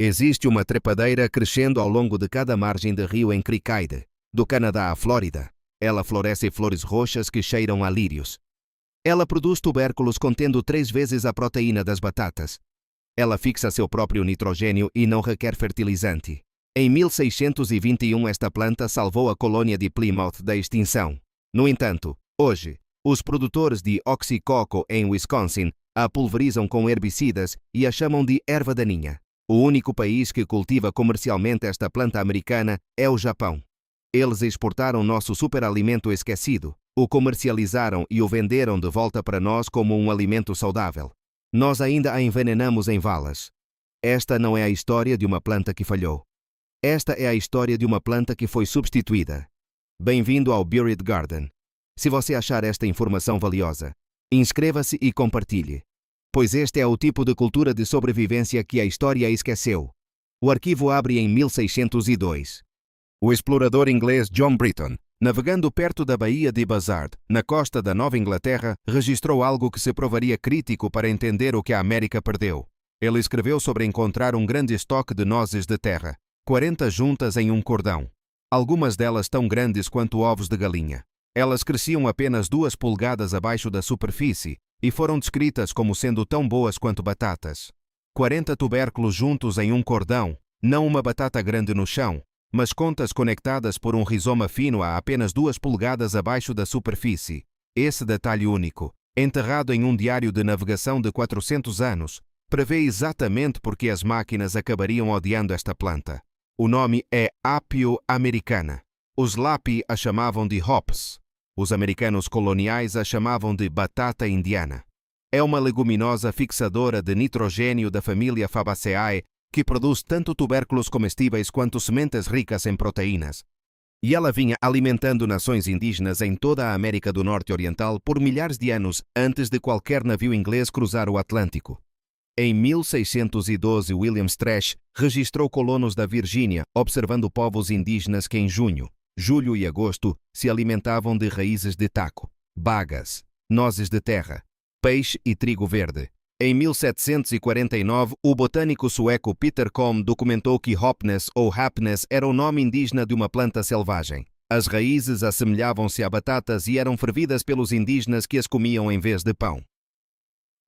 Existe uma trepadeira crescendo ao longo de cada margem de rio em Crickide, do Canadá à Flórida. Ela floresce flores roxas que cheiram a lírios. Ela produz tubérculos contendo 3 vezes a proteína das batatas. Ela fixa seu próprio nitrogênio e não requer fertilizante. Em 1621 esta planta salvou a colônia de Plymouth da extinção. No entanto, hoje, os produtores de oxycoco em Wisconsin a pulverizam com herbicidas e a chamam de erva daninha. O único país que cultiva comercialmente esta planta americana é o Japão. Eles exportaram nosso superalimento esquecido, o comercializaram e o venderam de volta para nós como um alimento saudável. Nós ainda a envenenamos em valas. Esta não é a história de uma planta que falhou. Esta é a história de uma planta que foi substituída. Bem-vindo ao Buried Garden. Se você achar esta informação valiosa, inscreva-se e compartilhe. Pois este é o tipo de cultura de sobrevivência que a história esqueceu. O arquivo abre em 1602. O explorador inglês John Britton, navegando perto da Baía de Buzzard, na costa da Nova Inglaterra, registrou algo que se provaria crítico para entender o que a América perdeu. Ele escreveu sobre encontrar um grande estoque de nozes de terra, 40 juntas em um cordão. Algumas delas tão grandes quanto ovos de galinha. Elas cresciam apenas 2 polegadas abaixo da superfície e foram descritas como sendo tão boas quanto batatas. 40 tubérculos juntos em um cordão, não uma batata grande no chão, mas contas conectadas por um rizoma fino a apenas 2 polegadas abaixo da superfície. Esse detalhe único, enterrado em um diário de navegação de 400 anos, prevê exatamente porque as máquinas acabariam odiando esta planta. O nome é Apio americana. Os Lapi a chamavam de hops. Os americanos coloniais a chamavam de batata indiana. É uma leguminosa fixadora de nitrogênio da família Fabaceae que produz tanto tubérculos comestíveis quanto sementes ricas em proteínas. E ela vinha alimentando nações indígenas em toda a América do Norte Oriental por milhares de anos antes de qualquer navio inglês cruzar o Atlântico. Em 1612, William Strash registrou colonos da Virgínia observando povos indígenas que em junho, julho e agosto se alimentavam de raízes de taco, bagas, nozes de terra, peixe e trigo verde. Em 1749, o botânico sueco Peter Kohm documentou que Hopnes ou Hapnes era o nome indígena de uma planta selvagem. As raízes assemelhavam-se a batatas e eram fervidas pelos indígenas que as comiam em vez de pão.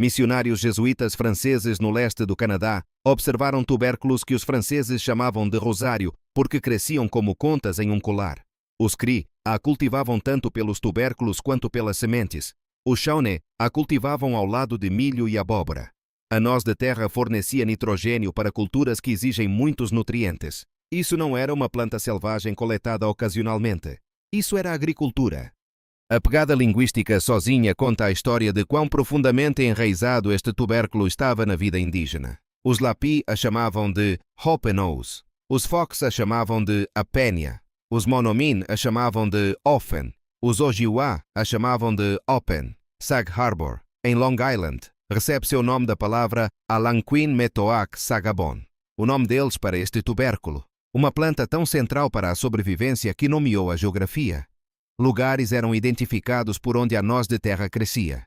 Missionários jesuítas franceses no leste do Canadá observaram tubérculos que os franceses chamavam de rosário porque cresciam como contas em um colar. Os Cri a cultivavam tanto pelos tubérculos quanto pelas sementes. Os Shawnee a cultivavam ao lado de milho e abóbora. A noz de terra fornecia nitrogênio para culturas que exigem muitos nutrientes. Isso não era uma planta selvagem coletada ocasionalmente. Isso era agricultura. A pegada linguística sozinha conta a história de quão profundamente enraizado este tubérculo estava na vida indígena. Os Lapi a chamavam de Hopenose. Os Fox a chamavam de Apenia. Os Monomin a chamavam de Offen. Os Ojibwa a chamavam de Open. Sag Harbor, em Long Island, recebe seu nome da palavra Alanquin Metoac Sagabon, o nome deles para este tubérculo, uma planta tão central para a sobrevivência que nomeou a geografia. Lugares eram identificados por onde a noz de terra crescia.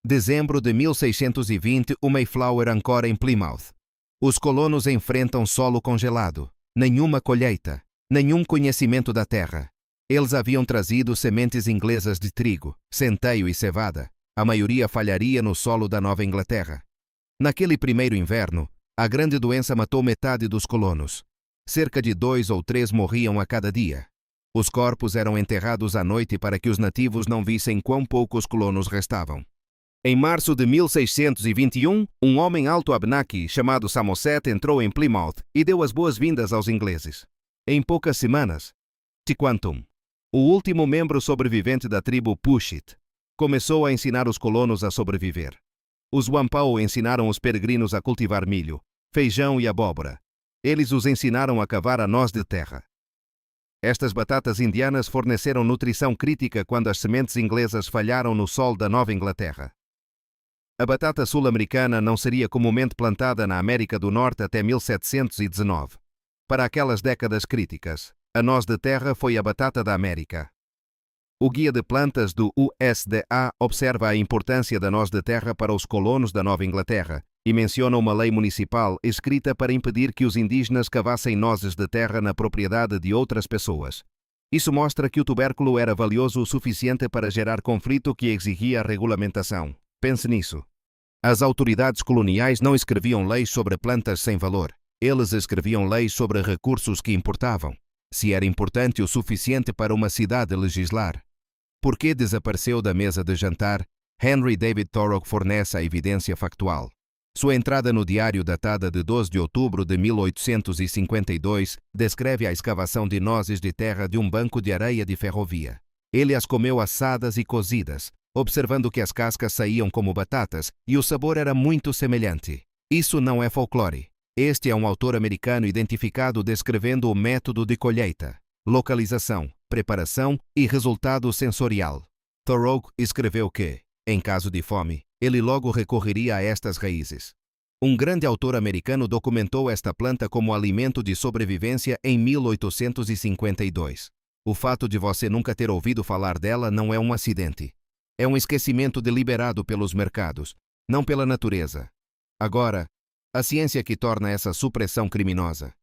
Dezembro de 1620, o Mayflower ancora em Plymouth. Os colonos enfrentam solo congelado, nenhuma colheita, nenhum conhecimento da terra. Eles haviam trazido sementes inglesas de trigo, centeio e cevada. A maioria falharia no solo da Nova Inglaterra. Naquele primeiro inverno, a grande doença matou metade dos colonos. Cerca de 2 ou 3 morriam a cada dia. Os corpos eram enterrados à noite para que os nativos não vissem quão poucos colonos restavam. Em março de 1621, um homem alto Abenaki chamado Samoset entrou em Plymouth e deu as boas-vindas aos ingleses. Em poucas semanas, Tiquantum, o último membro sobrevivente da tribo Pushit, começou a ensinar os colonos a sobreviver. Os Wampau ensinaram os peregrinos a cultivar milho, feijão e abóbora. Eles os ensinaram a cavar a noz de terra. Estas batatas indianas forneceram nutrição crítica quando as sementes inglesas falharam no solo da Nova Inglaterra. A batata sul-americana não seria comumente plantada na América do Norte até 1719. Para aquelas décadas críticas, a noz de terra foi a batata da América. O Guia de Plantas do USDA observa a importância da noz de terra para os colonos da Nova Inglaterra e menciona uma lei municipal escrita para impedir que os indígenas cavassem nozes de terra na propriedade de outras pessoas. Isso mostra que o tubérculo era valioso o suficiente para gerar conflito que exigia regulamentação. Pense nisso. As autoridades coloniais não escreviam leis sobre plantas sem valor. Eles escreviam leis sobre recursos que importavam. Se era importante o suficiente para uma cidade legislar. Por que desapareceu da mesa de jantar? Henry David Thoreau fornece a evidência factual. Sua entrada no diário, datada de 12 de outubro de 1852, descreve a escavação de nozes de terra de um banco de areia de ferrovia. Ele as comeu assadas e cozidas, observando que as cascas saíam como batatas e o sabor era muito semelhante. Isso não é folclore. Este é um autor americano identificado descrevendo o método de colheita, localização, preparação e resultado sensorial. Thoreau escreveu que, em caso de fome, ele logo recorreria a estas raízes. Um grande autor americano documentou esta planta como alimento de sobrevivência em 1852. O fato de você nunca ter ouvido falar dela não é um acidente. É um esquecimento deliberado pelos mercados, não pela natureza. Agora, a ciência que torna essa supressão criminosa.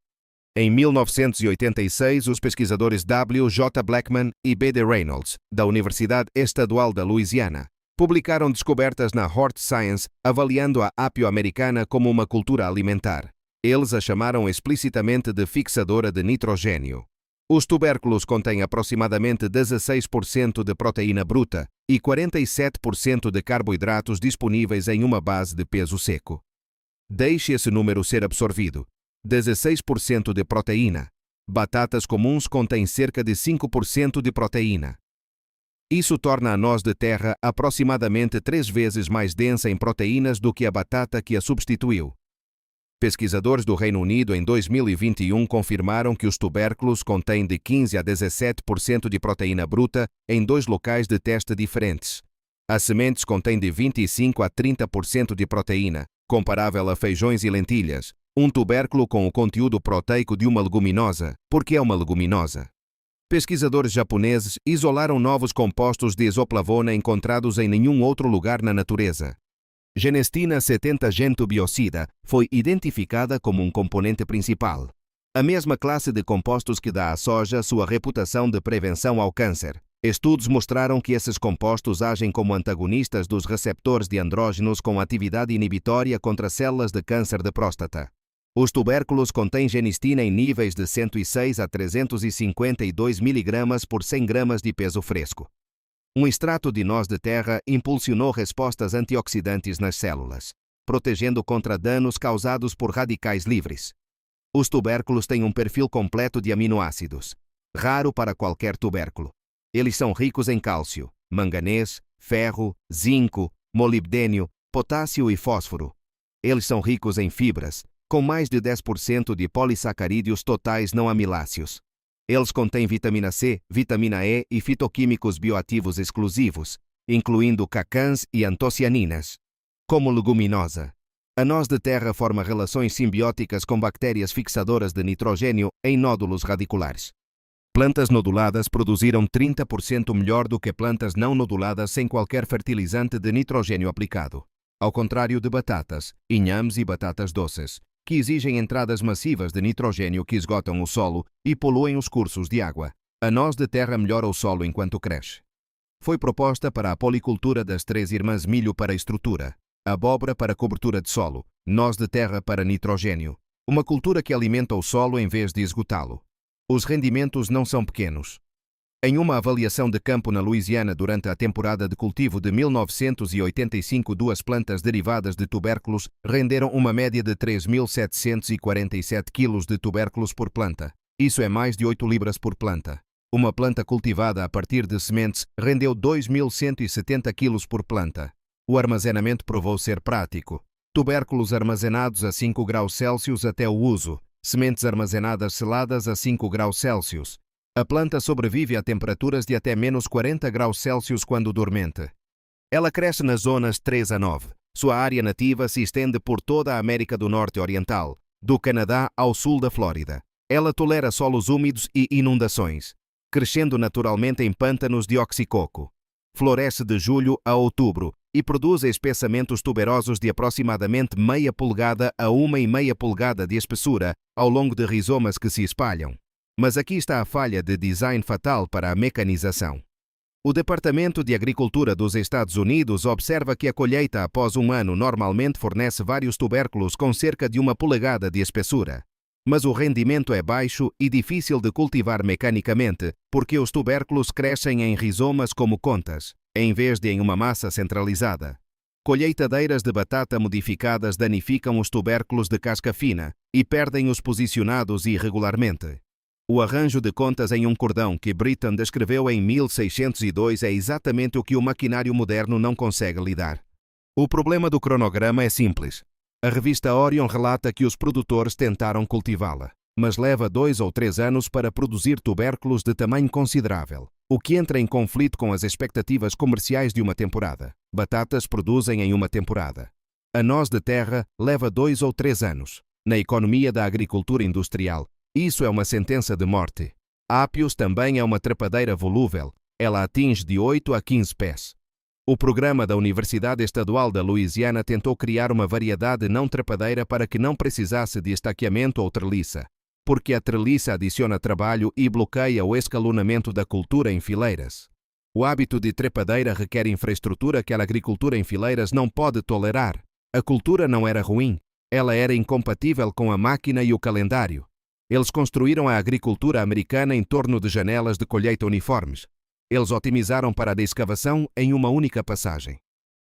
Em 1986, os pesquisadores W. J. Blackman e B. D. Reynolds, da Universidade Estadual da Louisiana, publicaram descobertas na Hort Science avaliando a ápio americana como uma cultura alimentar. Eles a chamaram explicitamente de fixadora de nitrogênio. Os tubérculos contêm aproximadamente 16% de proteína bruta e 47% de carboidratos disponíveis em uma base de peso seco. Deixe esse número ser absorvido. 16% de proteína. Batatas comuns contêm cerca de 5% de proteína. Isso torna a noz de terra aproximadamente 3 vezes mais densa em proteínas do que a batata que a substituiu. Pesquisadores do Reino Unido em 2021 confirmaram que os tubérculos contêm de 15 a 17% de proteína bruta em 2 locais de teste diferentes. As sementes contêm de 25 a 30% de proteína, comparável a feijões e lentilhas, um tubérculo com o conteúdo proteico de uma leguminosa, porque é uma leguminosa. Pesquisadores japoneses isolaram novos compostos de isoplavona encontrados em nenhum outro lugar na natureza. Genestina 70-gentobiocida foi identificada como um componente principal. A mesma classe de compostos que dá à soja sua reputação de prevenção ao câncer. Estudos mostraram que esses compostos agem como antagonistas dos receptores de andrógenos com atividade inibitória contra células de câncer de próstata. Os tubérculos contêm genestina em níveis de 106 a 352 mg por 100 gramas de peso fresco. Um extrato de noz de terra impulsionou respostas antioxidantes nas células, protegendo contra danos causados por radicais livres. Os tubérculos têm um perfil completo de aminoácidos, raro para qualquer tubérculo. Eles são ricos em cálcio, manganês, ferro, zinco, molibdênio, potássio e fósforo. Eles são ricos em fibras, com mais de 10% de polissacarídeos totais não amiláceos. Eles contêm vitamina C, vitamina E e fitoquímicos bioativos exclusivos, incluindo cacãs e antocianinas. Como leguminosa, a noz de terra forma relações simbióticas com bactérias fixadoras de nitrogênio em nódulos radiculares. Plantas noduladas produziram 30% melhor do que plantas não noduladas sem qualquer fertilizante de nitrogênio aplicado. Ao contrário de batatas, inhames e batatas doces, que exigem entradas massivas de nitrogênio que esgotam o solo e poluem os cursos de água. A noz de terra melhora o solo enquanto cresce. Foi proposta para a policultura das 3 irmãs: milho para estrutura, abóbora para cobertura de solo, noz de terra para nitrogênio. Uma cultura que alimenta o solo em vez de esgotá-lo. Os rendimentos não são pequenos. Em uma avaliação de campo na Louisiana durante a temporada de cultivo de 1985, 2 plantas derivadas de tubérculos renderam uma média de 3.747 kg de tubérculos por planta. Isso é mais de 8 libras por planta. Uma planta cultivada a partir de sementes rendeu 2.170 kg por planta. O armazenamento provou ser prático. Tubérculos armazenados a 5 graus Celsius até o uso. Sementes armazenadas seladas a 5 graus Celsius. A planta sobrevive a temperaturas de até menos 40 graus Celsius quando dormente. Ela cresce nas zonas 3 a 9. Sua área nativa se estende por toda a América do Norte Oriental, do Canadá ao sul da Flórida. Ela tolera solos úmidos e inundações, crescendo naturalmente em pântanos de oxicoco. Floresce de julho a outubro e produz espessamentos tuberosos de aproximadamente meia polegada a 1,5 polegada de espessura ao longo de rizomas que se espalham. Mas aqui está a falha de design fatal para a mecanização. O Departamento de Agricultura dos Estados Unidos observa que a colheita após um ano normalmente fornece vários tubérculos com cerca de 1 polegada de espessura. Mas o rendimento é baixo e difícil de cultivar mecanicamente, porque os tubérculos crescem em rizomas como contas, em vez de em uma massa centralizada. Colheitadeiras de batata modificadas danificam os tubérculos de casca fina e perdem-os posicionados irregularmente. O arranjo de contas em um cordão que Britton descreveu em 1602 é exatamente o que o maquinário moderno não consegue lidar. O problema do cronograma é simples. A revista Orion relata que os produtores tentaram cultivá-la, mas leva 2 ou 3 anos para produzir tubérculos de tamanho considerável, o que entra em conflito com as expectativas comerciais de uma temporada. Batatas produzem em uma temporada. A noz de terra leva 2 ou 3 anos. Na economia da agricultura industrial, isso é uma sentença de morte. Ápios também é uma trepadeira volúvel. Ela atinge de 8 a 15 pés. O programa da Universidade Estadual da Louisiana tentou criar uma variedade não trepadeira para que não precisasse de estaqueamento ou treliça, porque a treliça adiciona trabalho e bloqueia o escalonamento da cultura em fileiras. O hábito de trepadeira requer infraestrutura que a agricultura em fileiras não pode tolerar. A cultura não era ruim, ela era incompatível com a máquina e o calendário. Eles construíram a agricultura americana em torno de janelas de colheita uniformes. Eles otimizaram para a escavação em uma única passagem.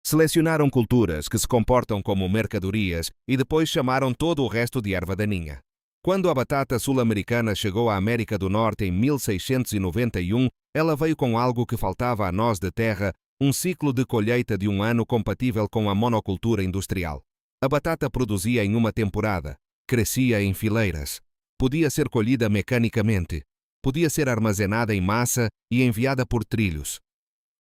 Selecionaram culturas que se comportam como mercadorias e depois chamaram todo o resto de erva daninha. Quando a batata sul-americana chegou à América do Norte em 1691, ela veio com algo que faltava à noz de terra, um ciclo de colheita de um ano compatível com a monocultura industrial. A batata produzia em uma temporada, crescia em fileiras. Podia ser colhida mecanicamente, podia ser armazenada em massa e enviada por trilhos.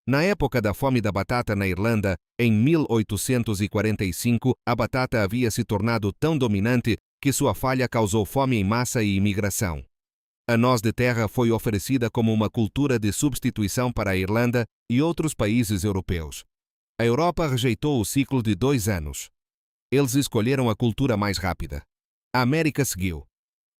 Na época da fome da batata na Irlanda, em 1845, a batata havia se tornado tão dominante que sua falha causou fome em massa e imigração. A noz de terra foi oferecida como uma cultura de substituição para a Irlanda e outros países europeus. A Europa rejeitou o ciclo de 2 anos. Eles escolheram a cultura mais rápida. A América seguiu.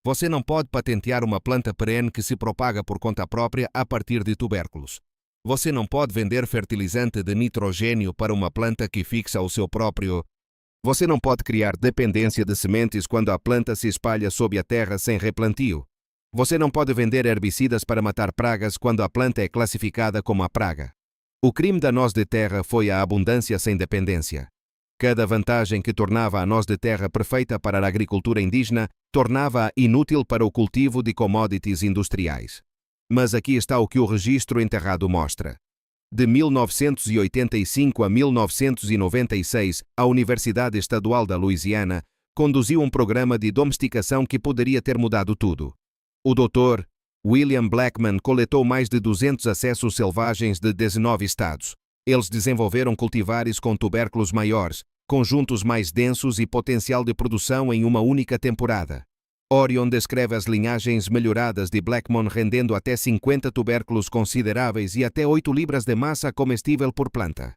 Você não pode patentear uma planta perene que se propaga por conta própria a partir de tubérculos. Você não pode vender fertilizante de nitrogênio para uma planta que fixa o seu próprio. Você não pode criar dependência de sementes quando a planta se espalha sob a terra sem replantio. Você não pode vender herbicidas para matar pragas quando a planta é classificada como a praga. O crime da noz de terra foi a abundância sem dependência. Cada vantagem que tornava a noz de terra perfeita para a agricultura indígena tornava-a inútil para o cultivo de commodities industriais. Mas aqui está o que o registro enterrado mostra. De 1985 a 1996, a Universidade Estadual da Louisiana conduziu um programa de domesticação que poderia ter mudado tudo. O Dr. William Blackman coletou mais de 200 acessos selvagens de 19 estados. Eles desenvolveram cultivares com tubérculos maiores, conjuntos mais densos e potencial de produção em uma única temporada. Orion descreve as linhagens melhoradas de Blackman rendendo até 50 tubérculos consideráveis e até 8 libras de massa comestível por planta.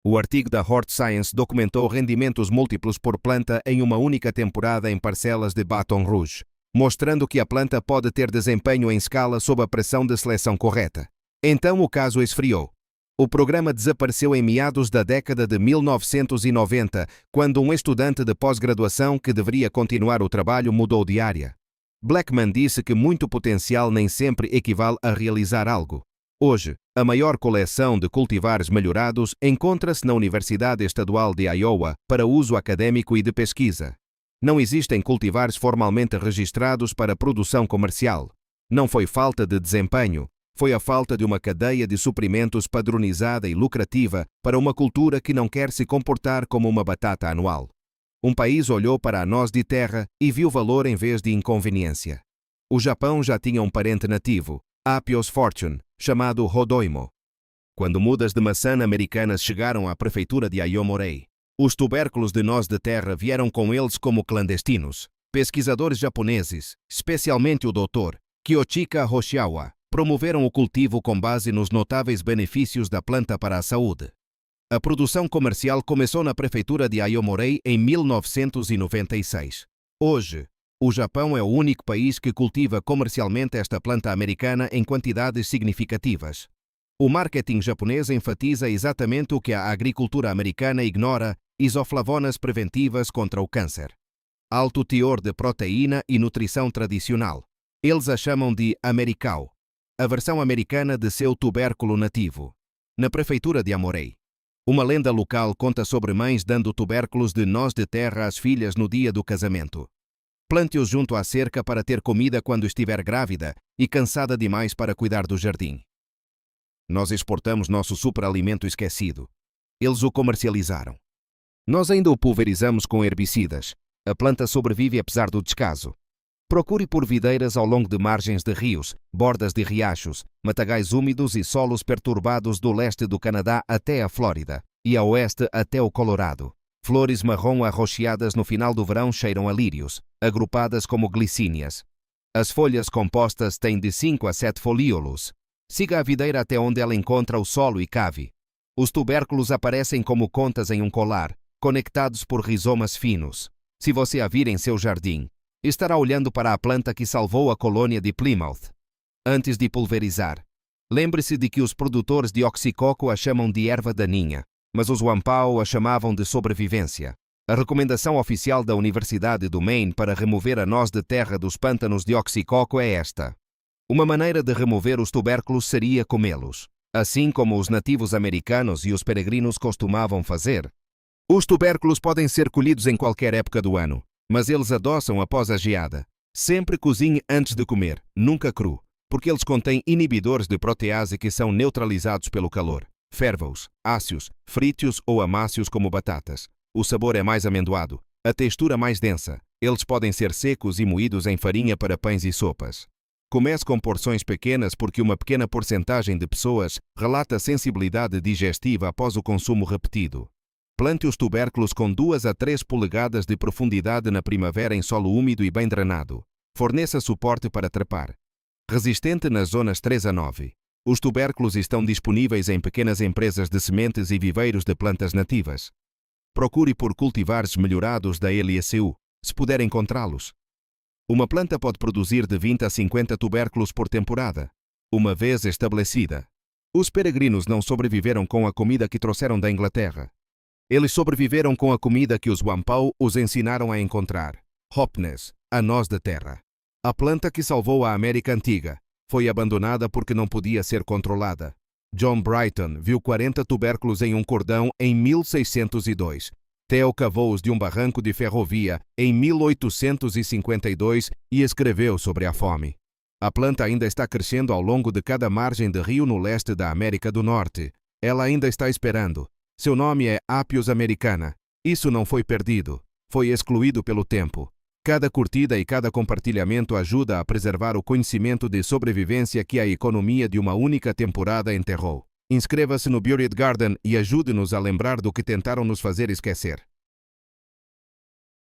O artigo da Hort Science documentou rendimentos múltiplos por planta em uma única temporada em parcelas de Baton Rouge, mostrando que a planta pode ter desempenho em escala sob a pressão de seleção correta. Então o caso esfriou. O programa desapareceu em meados da década de 1990, quando um estudante de pós-graduação que deveria continuar o trabalho mudou de área. Blackman disse que muito potencial nem sempre equivale a realizar algo. Hoje, a maior coleção de cultivares melhorados encontra-se na Universidade Estadual de Iowa para uso acadêmico e de pesquisa. Não existem cultivares formalmente registrados para produção comercial. Não foi falta de desempenho. Foi a falta de uma cadeia de suprimentos padronizada e lucrativa para uma cultura que não quer se comportar como uma batata anual. Um país olhou para a noz de terra e viu valor em vez de inconveniência. O Japão já tinha um parente nativo, Apios fortune, chamado Rodoimo. Quando mudas de maçã americanas chegaram à prefeitura de Aomori, os tubérculos de noz de terra vieram com eles como clandestinos. Pesquisadores japoneses, especialmente o Dr. Kiyochika Hoshiawa, promoveram o cultivo com base nos notáveis benefícios da planta para a saúde. A produção comercial começou na prefeitura de Aomori em 1996. Hoje, o Japão é o único país que cultiva comercialmente esta planta americana em quantidades significativas. O marketing japonês enfatiza exatamente o que a agricultura americana ignora: isoflavonas preventivas contra o câncer. Alto teor de proteína e nutrição tradicional. Eles a chamam de Americau, a versão americana de seu tubérculo nativo. Na prefeitura de Aomori, uma lenda local conta sobre mães dando tubérculos de noz de terra às filhas no dia do casamento. Plante-os junto à cerca para ter comida quando estiver grávida e cansada demais para cuidar do jardim. Nós exportamos nosso superalimento esquecido. Eles o comercializaram. Nós ainda o pulverizamos com herbicidas. A planta sobrevive apesar do descaso. Procure por videiras ao longo de margens de rios, bordas de riachos, matagais úmidos e solos perturbados do leste do Canadá até a Flórida, e a oeste até o Colorado. Flores marrom arroxeadas no final do verão cheiram a lírios, agrupadas como glicínias. As folhas compostas têm de 5 a 7 folíolos. Siga a videira até onde ela encontra o solo e cave. Os tubérculos aparecem como contas em um colar, conectados por rizomas finos. Se você a vir em seu jardim, estará olhando para a planta que salvou a colônia de Plymouth. Antes de pulverizar, lembre-se de que os produtores de oxicoco a chamam de erva daninha, mas os wampau a chamavam de sobrevivência. A recomendação oficial da Universidade do Maine para remover a noz de terra dos pântanos de oxicoco é esta. Uma maneira de remover os tubérculos seria comê-los, assim como os nativos americanos e os peregrinos costumavam fazer. Os tubérculos podem ser colhidos em qualquer época do ano, mas eles adoçam após a geada. Sempre cozinhe antes de comer, nunca cru, porque eles contêm inibidores de protease que são neutralizados pelo calor. Ferva-os, asse-os, frite-os ou amasse-os como batatas. O sabor é mais amendoado, a textura mais densa. Eles podem ser secos e moídos em farinha para pães e sopas. Comece com porções pequenas porque uma pequena porcentagem de pessoas relata sensibilidade digestiva após o consumo repetido. Plante os tubérculos com 2 a 3 polegadas de profundidade na primavera em solo úmido e bem drenado. Forneça suporte para trepar. Resistente nas zonas 3 a 9. Os tubérculos estão disponíveis em pequenas empresas de sementes e viveiros de plantas nativas. Procure por cultivares melhorados da LSU, se puder encontrá-los. Uma planta pode produzir de 20 a 50 tubérculos por temporada, uma vez estabelecida. Os peregrinos não sobreviveram com a comida que trouxeram da Inglaterra. Eles sobreviveram com a comida que os wampau os ensinaram a encontrar. Hopnes, a noz de terra. A planta que salvou a América Antiga foi abandonada porque não podia ser controlada. John Brighton viu 40 tubérculos em um cordão em 1602. Theo cavou-os de um barranco de ferrovia em 1852 e escreveu sobre a fome. A planta ainda está crescendo ao longo de cada margem de rio no leste da América do Norte. Ela ainda está esperando. Seu nome é Apios americana. Isso não foi perdido. Foi excluído pelo tempo. Cada curtida e cada compartilhamento ajuda a preservar o conhecimento de sobrevivência que a economia de uma única temporada enterrou. Inscreva-se no Buried Garden e ajude-nos a lembrar do que tentaram nos fazer esquecer.